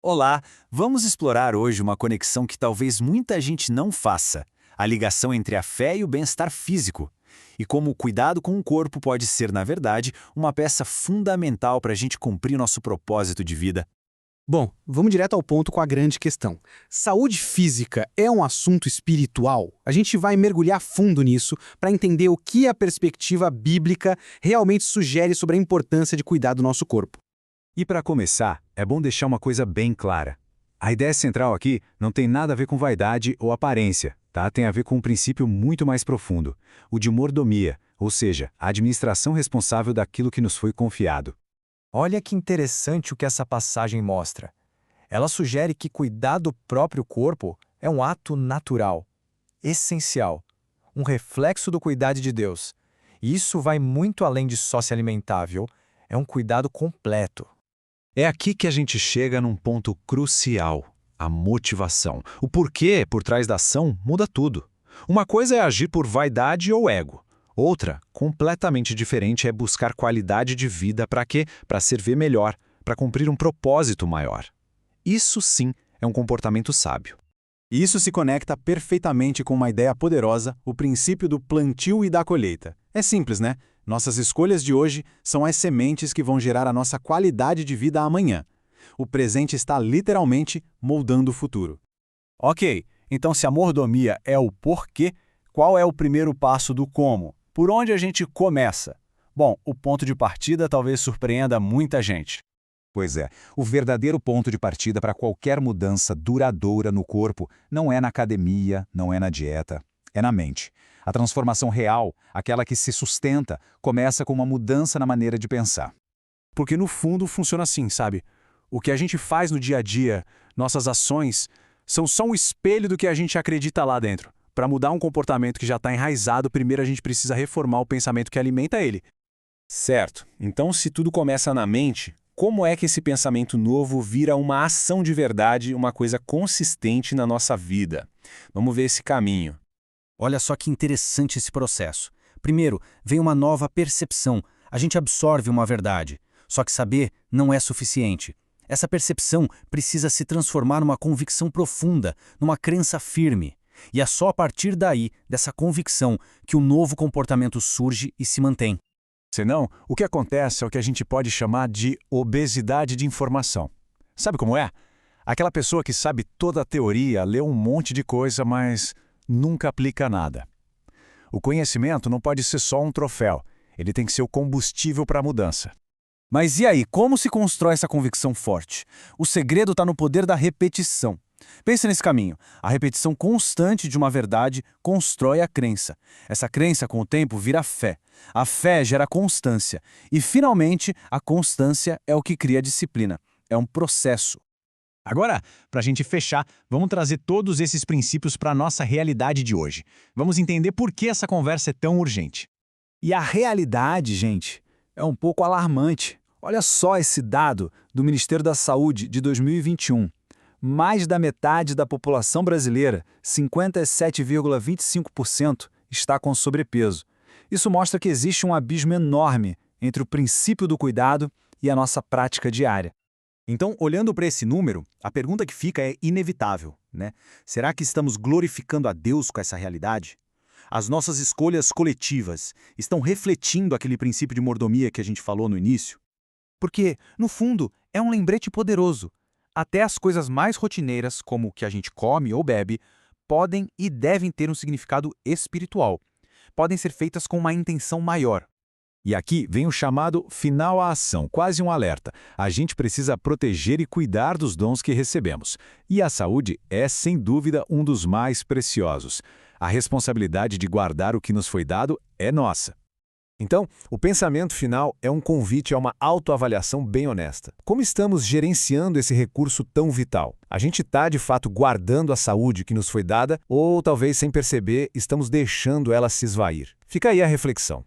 Olá, vamos explorar hoje uma conexão que talvez muita gente não faça: a ligação entre a fé e o bem-estar físico. E como o cuidado com o corpo pode ser, na verdade, uma peça fundamental para a gente cumprir nosso propósito de vida. Bom, vamos direto ao ponto com a grande questão. Saúde física é um assunto espiritual? A gente vai mergulhar fundo nisso para entender o que a perspectiva bíblica realmente sugere sobre a importância de cuidar do nosso corpo. E para começar, é bom deixar uma coisa bem clara. A ideia central aqui não tem nada a ver com vaidade ou aparência, tá? Tem a ver com um princípio muito mais profundo, o de mordomia, ou seja, a administração responsável daquilo que nos foi confiado. Olha que interessante o que essa passagem mostra. Ela sugere que cuidar do próprio corpo é um ato natural, essencial, um reflexo do cuidado de Deus. E isso vai muito além de só se alimentar, viu? É um cuidado completo. É aqui que a gente chega num ponto crucial, a motivação. O porquê por trás da ação muda tudo. Uma coisa é agir por vaidade ou ego. Outra, completamente diferente, é buscar qualidade de vida para quê? Para servir melhor, para cumprir um propósito maior. Isso sim é um comportamento sábio. E isso se conecta perfeitamente com uma ideia poderosa, o princípio do plantio e da colheita. É simples, né? Nossas escolhas de hoje são as sementes que vão gerar a nossa qualidade de vida amanhã. O presente está literalmente moldando o futuro. Ok, então se a mordomia é o porquê, qual é o primeiro passo do como? Por onde a gente começa? Bom, o ponto de partida talvez surpreenda muita gente. Pois é, o verdadeiro ponto de partida para qualquer mudança duradoura no corpo não é na academia, não é na dieta, é na mente. A transformação real, aquela que se sustenta, começa com uma mudança na maneira de pensar. Porque no fundo funciona assim, sabe? O que a gente faz no dia a dia, nossas ações, são só um espelho do que a gente acredita lá dentro. Para mudar um comportamento que já está enraizado, primeiro a gente precisa reformar o pensamento que alimenta ele. Certo. Então, se tudo começa na mente, como é que esse pensamento novo vira uma ação de verdade, uma coisa consistente na nossa vida? Vamos ver esse caminho. Olha só que interessante esse processo. Primeiro, vem uma nova percepção. A gente absorve uma verdade. Só que saber não é suficiente. Essa percepção precisa se transformar numa convicção profunda, numa crença firme. E é só a partir daí, dessa convicção, que o novo comportamento surge e se mantém. Senão, o que acontece é o que a gente pode chamar de obesidade de informação. Sabe como é? Aquela pessoa que sabe toda a teoria, leu um monte de coisa, mas nunca aplica nada. O conhecimento não pode ser só um troféu, ele tem que ser o combustível para a mudança. Mas e aí, como se constrói essa convicção forte? O segredo está no poder da repetição. Pense nesse caminho. A repetição constante de uma verdade constrói a crença. Essa crença, com o tempo, vira fé. A fé gera constância. E, finalmente, a constância é o que cria a disciplina. É um processo. Agora, para a gente fechar, vamos trazer todos esses princípios para a nossa realidade de hoje. Vamos entender por que essa conversa é tão urgente. E a realidade, gente, é um pouco alarmante. Olha só esse dado do Ministério da Saúde de 2021. Mais da metade da população brasileira, 57,25%, está com sobrepeso. Isso mostra que existe um abismo enorme entre o princípio do cuidado e a nossa prática diária. Então, olhando para esse número, a pergunta que fica é inevitável, né? Será que estamos glorificando a Deus com essa realidade? As nossas escolhas coletivas estão refletindo aquele princípio de mordomia que a gente falou no início? Porque, no fundo, é um lembrete poderoso. Até as coisas mais rotineiras, como o que a gente come ou bebe, podem e devem ter um significado espiritual. Podem ser feitas com uma intenção maior. E aqui vem o chamado final à ação, quase um alerta. A gente precisa proteger e cuidar dos dons que recebemos. E a saúde é, sem dúvida, um dos mais preciosos. A responsabilidade de guardar o que nos foi dado é nossa. Então, o pensamento final é um convite a uma autoavaliação bem honesta. Como estamos gerenciando esse recurso tão vital? A gente está, de fato, guardando a saúde que nos foi dada ou, talvez sem perceber, estamos deixando ela se esvair? Fica aí a reflexão.